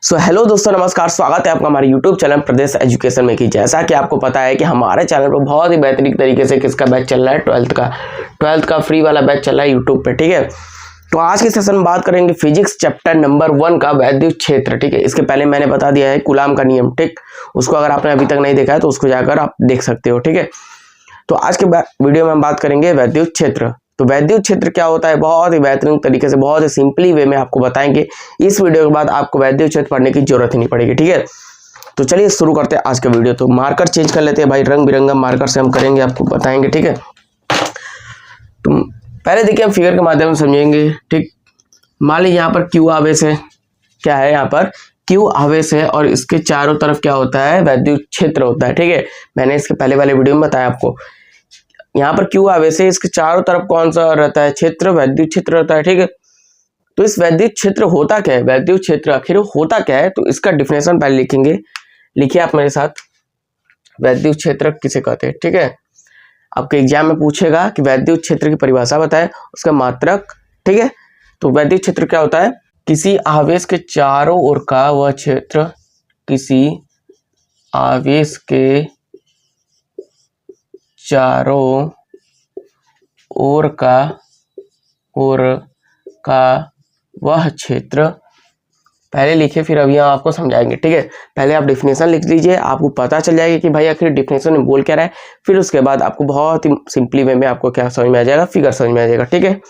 So hello दोस्तों, नमस्कार। स्वागत है आपका हमारे यूट्यूब चैनल प्रदेश एजुकेशन में। कि जैसा कि आपको पता है कि हमारे चैनल पर बहुत ही बेहतरीन तरीके से किसका बैच चल रहा है, ट्वेल्थ का फ्री वाला बैच चल रहा है यूट्यूब पे। ठीक है, तो आज के सेशन में बात करेंगे फिजिक्स चैप्टर नंबर 1 का वैद्युत क्षेत्र। ठीक है, इसके पहले मैंने बता दिया है कूलाम का नियम। ठीक, उसको अगर आपने अभी तक नहीं देखा है तो उसको जाकर आप देख सकते हो। ठीक है, तो आज के वीडियो में हम बात करेंगे वैद्युत क्षेत्र। तो वैद्युत क्षेत्र क्या होता है, बहुत ही बेहतरीन तरीके से, बहुत ही सिंपली वे में आपको बताएंगे। इस वीडियो के बाद आपको वैद्युत क्षेत्र पढ़ने की जरूरत ही नहीं पड़ेगी। ठीक है, तो चलिए शुरू करते हैं आज का वीडियो। तो मार्कर चेंज कर लेते हैं भाई, रंग बिरंगा मार्कर से हम करेंगे, आपको बताएंगे। ठीक है, तो पहले देखिए हम फिगर के माध्यम से समझेंगे। ठीक, मान लीजिए यहाँ पर क्यू आवेश है। क्या है यहाँ पर? क्यू आवेश है और इसके चारों तरफ क्या होता है, वैद्युत क्षेत्र होता है। ठीक है, मैंने इसके पहले वाले वीडियो में बताया आपको। यहाँ पर क्यू आवेश है, इसके चारों तरफ कौन सा रहता है क्षेत्र, वैद्युत क्षेत्र रहता है। ठीक है, तो इस वैद्युत क्षेत्र होता क्या है, वैद्युत क्षेत्र आखिर होता क्या है, तो इसका डिफिनेशन पहले लिखेंगे। लिखिए आप मेरे साथ, वैद्युत क्षेत्र किसे कहते हैं। ठीक है, आपके एग्जाम में पूछेगा कि वैद्युत क्षेत्र की परिभाषा बताए, उसका मात्रक। ठीक है, तो वैद्युत क्षेत्र क्या होता है, किसी आवेश के चारों ओर का वह क्षेत्र, किसी आवेश के चारों ओर का वह क्षेत्र। पहले लिखे फिर अभी हम आपको समझाएंगे। ठीक है, पहले आप डिफिनेशन लिख लीजिए, आपको पता चल जाएगा कि भाई आखिर डिफिनेशन में बोल क्या रहा है। फिर उसके बाद आपको बहुत ही सिंपली वे में आपको क्या समझ में आ जाएगा, फिगर समझ में आ जाएगा। ठीक है,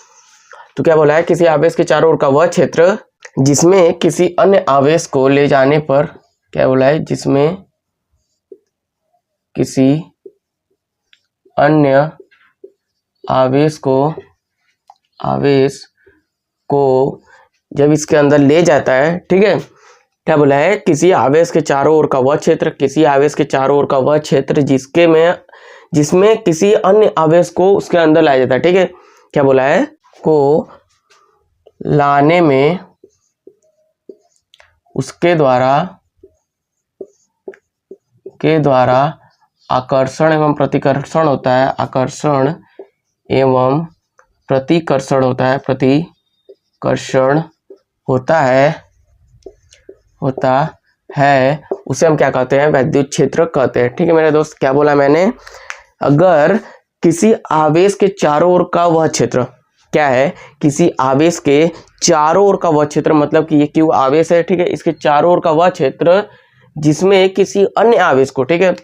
तो क्या बोला है, किसी आवेश के चारों ओर का वह क्षेत्र जिसमें किसी अन्य आवेश को ले जाने पर, क्या बोला है, जिसमें किसी अन्य आवेश को जब इसके अंदर ले जाता है। ठीक है, क्या बोला है, किसी आवेश के चारों ओर का वह क्षेत्र, किसी आवेश के चारों ओर का वह क्षेत्र जिसमें किसी अन्य आवेश को उसके अंदर लाया जाता है। ठीक है, क्या बोला है, को लाने में उसके द्वारा आकर्षण एवं प्रतिकर्षण होता है, आकर्षण एवं प्रतिकर्षण होता है, प्रतिकर्षण होता है, उसे हम क्या कहते हैं, वैद्युत क्षेत्र कहते हैं। ठीक है मेरे दोस्त, क्या बोला मैंने, अगर किसी आवेश के चारों ओर का वह क्षेत्र, क्या है, किसी आवेश के चारों ओर का वह क्षेत्र, मतलब कि ये क्यू आवेश है। ठीक है, इसके चारों ओर का वह क्षेत्र जिसमें किसी अन्य आवेश को, ठीक है,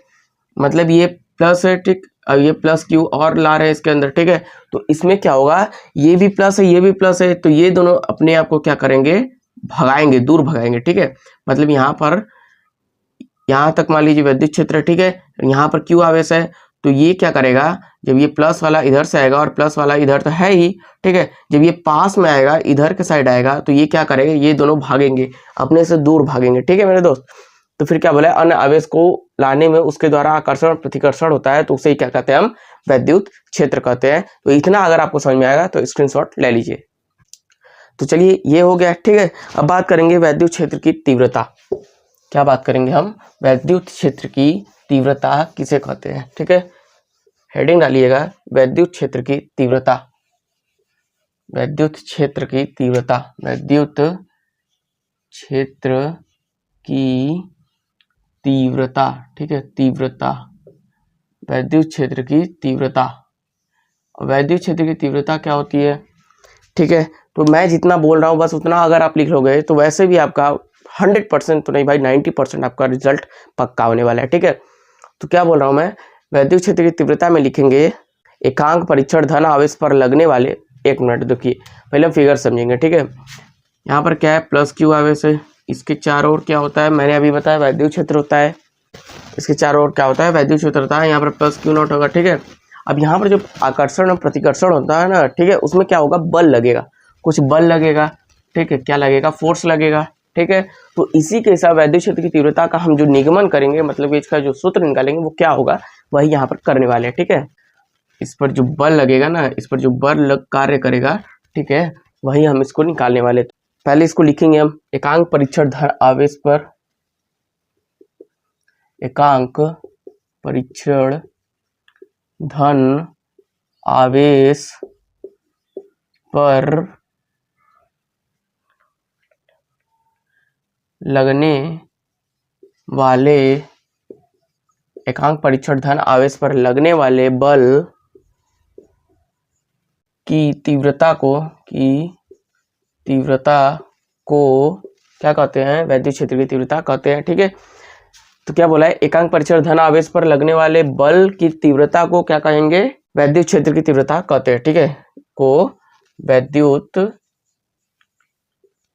मतलब ये प्लस है। ठीक, अब ये प्लस क्यू और ला रहे हैं इसके अंदर। ठीक है, तो इसमें क्या होगा, ये भी प्लस है, ये भी प्लस है, तो ये दोनों अपने आप को क्या करेंगे, भगाएंगे, दूर भगाएंगे। ठीक है, मतलब यहाँ तक मान लीजिए वैद्युत क्षेत्र है। ठीक है, यहाँ पर क्यू आवेश है, तो ये क्या करेगा, जब ये प्लस वाला इधर से आएगा और प्लस वाला इधर तो है ही। ठीक है, जब ये पास में आएगा, इधर के साइड आएगा, तो ये क्या करेगा, ये दोनों भागेंगे, अपने से दूर भागेंगे। ठीक है मेरे दोस्त, तो फिर क्या बोला, अन्य आवेश को लाने में उसके द्वारा आकर्षण प्रतिकर्षण होता है, तो उसे क्या कहते हैं, हम वैद्युत क्षेत्र कहते हैं। तो इतना अगर आपको समझ में आएगा तो स्क्रीनशॉट ले लीजिए। तो चलिए ये हो गया। ठीक है, अब बात करेंगे वैद्युत क्षेत्र की तीव्रता। क्या बात करेंगे हम, वैद्युत क्षेत्र की तीव्रता किसे कहते हैं। ठीक है, हेडिंग डालिएगा, वैद्युत क्षेत्र की तीव्रता, वैद्युत क्षेत्र की तीव्रता, वैद्युत क्षेत्र की तीव्रता। ठीक है, तीव्रता, वैद्युत क्षेत्र की तीव्रता। वैद्युत क्षेत्र की तीव्रता क्या होती है। ठीक है, तो मैं जितना बोल रहा हूँ बस उतना अगर आप लिख लोगे तो वैसे भी आपका 100% तो नहीं भाई, 90% आपका रिजल्ट पक्का होने वाला है। ठीक है, तो क्या बोल रहा हूँ मैं, वैद्युत क्षेत्र की तीव्रता में लिखेंगे एकांक परीक्षण धन आवेश पर लगने वाले, एक मिनट देखिए पहले हम फिगर समझेंगे। ठीक है, यहाँ पर क्या है, प्लस क्यू आवेश है, इसके चारों ओर क्या होता है, मैंने अभी बताया वैद्युत क्षेत्र होता है, इसके चारों ओर क्या होता है, वैद्युत क्षेत्र होता है। यहाँ पर प्लस क्यू नॉट होगा। ठीक है, अब यहाँ पर जो आकर्षण और प्रतिकर्षण होता है ना, ठीक है, उसमें क्या होगा, बल लगेगा, कुछ बल लगेगा। ठीक है, क्या लगेगा, फोर्स लगेगा। ठीक है, तो इसी के साथ वैद्युत क्षेत्र की तीव्रता का हम जो निगमन करेंगे, मतलब इसका जो सूत्र निकालेंगे वो क्या होगा, वही यहाँ पर करने वाले हैं। ठीक है, इस पर जो बल लगेगा ना, इस पर जो बल कार्य करेगा, ठीक है, वही हम इसको निकालने वाले। पहले इसको लिखेंगे हम, एकांक परीक्षण धन आवेश पर, एकांक परीक्षण धन आवेश पर लगने वाले एकांक परीक्षण धन आवेश पर लगने वाले बल की तीव्रता को क्या कहते हैं? वैद्युत क्षेत्र की तीव्रता कहते हैं। ठीक है, तो क्या बोला है? एकांक परीक्षण धन आवेश पर लगने वाले बल की तीव्रता को क्या कहेंगे? वैद्युत क्षेत्र की तीव्रता कहते हैं। ठीक है, को वैद्युत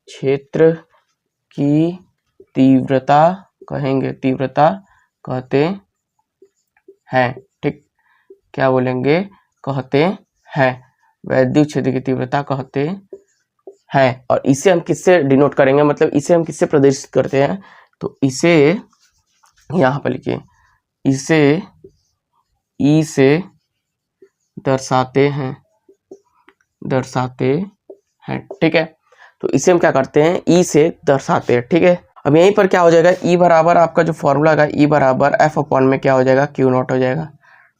क्षेत्र की तीव्रता कहेंगे, तीव्रता कहते हैं। ठीक, क्या बोलेंगे? कहते हैं, वैद्युत क्षेत्र की तीव्रता कहते हैं। और इसे हम किससे डिनोट करेंगे, मतलब इसे हम किससे प्रदर्शित करते हैं? तो इसे यहाँ पर लिखिए, इसे ई से दर्शाते हैं। ठीक है, तो इसे हम क्या करते हैं? ई से दर्शाते हैं। ठीक है, अब यहीं पर क्या हो जाएगा? ई बराबर आपका जो फॉर्मूला है, ई बराबर एफ अपॉन में क्या हो जाएगा? क्यू नॉट हो जाएगा।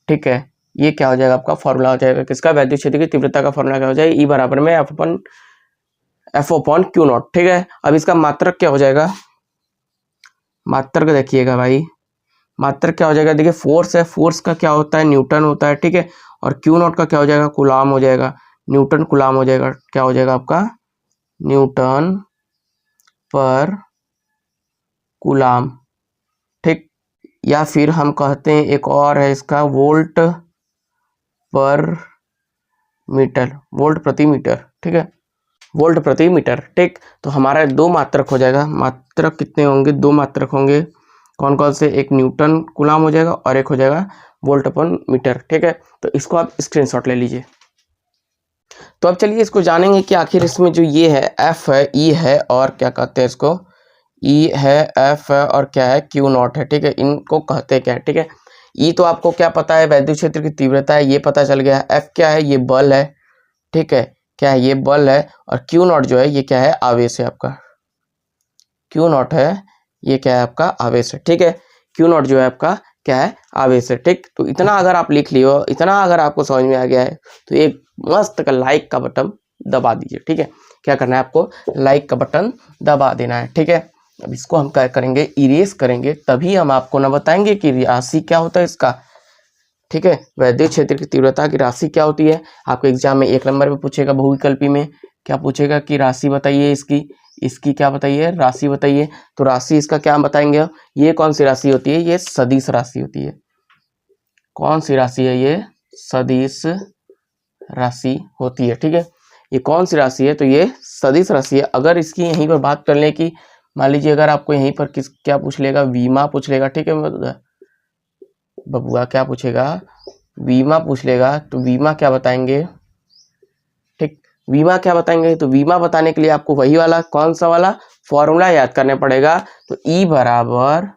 ठीक है, ये क्या हो जाएगा? आपका फॉर्मूला हो जाएगा किसका? वैद्युत क्षेत्र की तीव्रता का फॉर्मूला क्या हो जाएगा? ई बराबर में एफ अपॉन क्यू नॉट। ठीक है, अब इसका मात्रक क्या हो जाएगा? मात्रक देखिएगा भाई, मात्रक क्या हो जाएगा? देखिए फोर्स है, फोर्स का क्या होता है? न्यूटन होता है। ठीक है, और क्यू नॉट का क्या हो जाएगा? कूलाम हो जाएगा, न्यूटन कूलाम हो जाएगा। क्या हो जाएगा आपका? न्यूटन पर कूलाम। ठीक, या फिर हम कहते हैं एक और है इसका, वोल्ट पर मीटर, वोल्ट प्रति मीटर। ठीक है, वोल्ट प्रति मीटर। ठीक, तो हमारा दो मात्रक हो जाएगा। मात्रक कितने होंगे? दो मात्रक होंगे। कौन कौन से? एक न्यूटन कूलाम हो जाएगा और एक हो जाएगा वोल्ट अपन मीटर। ठीक है, तो इसको आप स्क्रीनशॉट ले लीजिए। तो अब चलिए इसको जानेंगे कि आखिर इसमें जो ये है एफ है, ई है और क्या कहते हैं इसको? ई है, एफ है और क्या है? क्यू नॉट है। ठीक है, इनको कहते क्या है? ठीक है, ई तो आपको क्या पता है? वैद्युत क्षेत्र की तीव्रता है, ये पता चल गया। एफ क्या है? ये बल है। ठीक है, क्या है? ये बल है। और क्यू नॉट जो है ये क्या है? आवेश है आपका। क्यू नॉट है, ये क्या है? आपका आवेश है। ठीक है, क्यू नॉट जो है आपका क्या है? आवेश है। ठीक, तो इतना अगर आप लिख लियो, इतना अगर आपको समझ में आ गया है तो एक मस्त का लाइक का बटन दबा दीजिए। ठीक है, क्या करना है आपको? लाइक का बटन दबा देना है। ठीक है, अब इसको हम क्या करेंगे? इरेज करेंगे, तभी हम आपको ना बताएंगे कि राशि क्या होता है इसका। ठीक है, वैद्युत क्षेत्र की तीव्रता की राशि क्या होती है? आपको एग्जाम में 1 नंबर पे पूछेगा, बहुविकल्पी में क्या पूछेगा कि राशि बताइए इसकी क्या बताइए? राशि बताइए। तो राशि इसका क्या हम बताएंगे? ये कौन सी राशि होती है? ये सदिश राशि होती है। कौन सी राशि है? ये सदिश राशि होती है। ठीक है, ये कौन सी राशि है? तो ये सदिश राशि है। अगर इसकी यहीं पर बात कर ले कि मान लीजिए अगर आपको यहीं पर क्या पूछ लेगा? वीमा पूछ लेगा। ठीक है बबुआ, क्या पूछेगा? वीमा पूछ लेगा। तो वीमा क्या बताएंगे? ठीक, वीमा क्या बताएंगे? तो वीमा बताने के लिए आपको वही वाला कौन सा वाला फॉर्मूला याद करने पड़ेगा। तो ई बराबर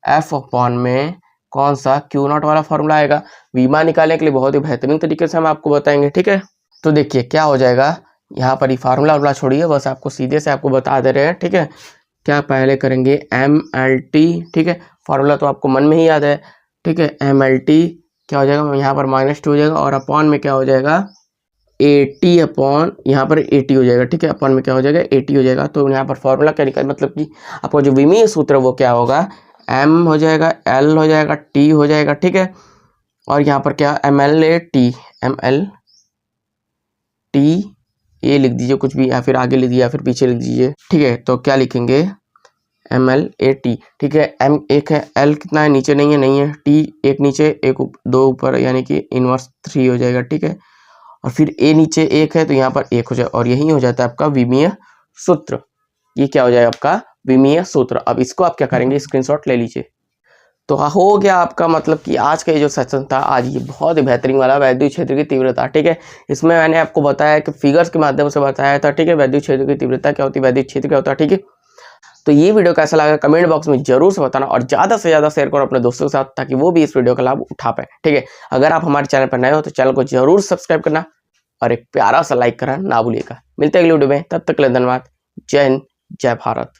एफ अपॉन में कौन सा? क्यू नॉट वाला फॉर्मूला आएगा। वीमा निकालने के लिए बहुत ही बेहतरीन तरीके से हम आपको बताएंगे। ठीक है, तो देखिए क्या हो जाएगा यहाँ पर, ये फार्मूला छोड़िए, बस आपको सीधे से आपको बता दे रहे हैं। ठीक है, क्या पहले करेंगे? MLT। ठीक है, फार्मूला तो आपको मन में ही याद है। ठीक है, MLT क्या हो जाएगा? यहाँ पर -2 हो जाएगा और अपॉन में क्या हो जाएगा? 80 अपॉन, यहाँ पर 80 हो जाएगा। ठीक है, अपॉन में क्या हो जाएगा? 80 हो जाएगा। तो यहाँ पर फॉर्मूला क्या निकल, मतलब कि आपका जो विमीय सूत्र वो क्या होगा? M हो जाएगा, L हो जाएगा, T हो जाएगा। ठीक है, और यहाँ पर क्या? MLT ए लिख दीजिए कुछ भी, या फिर आगे लिख दीजिए या फिर पीछे लिख दीजिए। ठीक है, तो क्या लिखेंगे? MLAT। ठीक है, M एक है, L कितना है? नीचे नहीं है, नहीं है। T एक नीचे एक दो ऊपर, यानी कि इनवर्स 3 हो जाएगा। ठीक है, और फिर A नीचे एक है तो यहाँ पर 1 हो जाए, और यही हो जाता है आपका विमीय सूत्र। ये क्या हो जाएगा? आपका विमीय सूत्र। अब इसको आप क्या करेंगे? स्क्रीनशॉट ले लीजिए। तो हो गया आपका, मतलब कि आज का ये जो सेशन था, आज ये बहुत ही बेहतरीन वाला वैद्युत क्षेत्र की तीव्रता। ठीक है, इसमें मैंने आपको बताया कि फिगर्स के माध्यम से बताया था। ठीक है, वैद्युत क्षेत्र की तीव्रता क्या होती है, वैद्युत क्षेत्र क्या होता है। ठीक है, तो ये वीडियो कैसा लगा कमेंट बॉक्स में जरूर से बताना, और ज़्यादा से ज़्यादा शेयर करो अपने दोस्तों के साथ, ताकि वो भी इस वीडियो का लाभ उठा पाए। ठीक है, अगर आप हमारे चैनल पर नए हो तो चैनल को जरूर सब्सक्राइब करना और एक प्यारा सा लाइक करना ना भूलिएगा। मिलते हैं अगली वीडियो में, तब तक के लिए धन्यवाद। जय हिंद, जय भारत।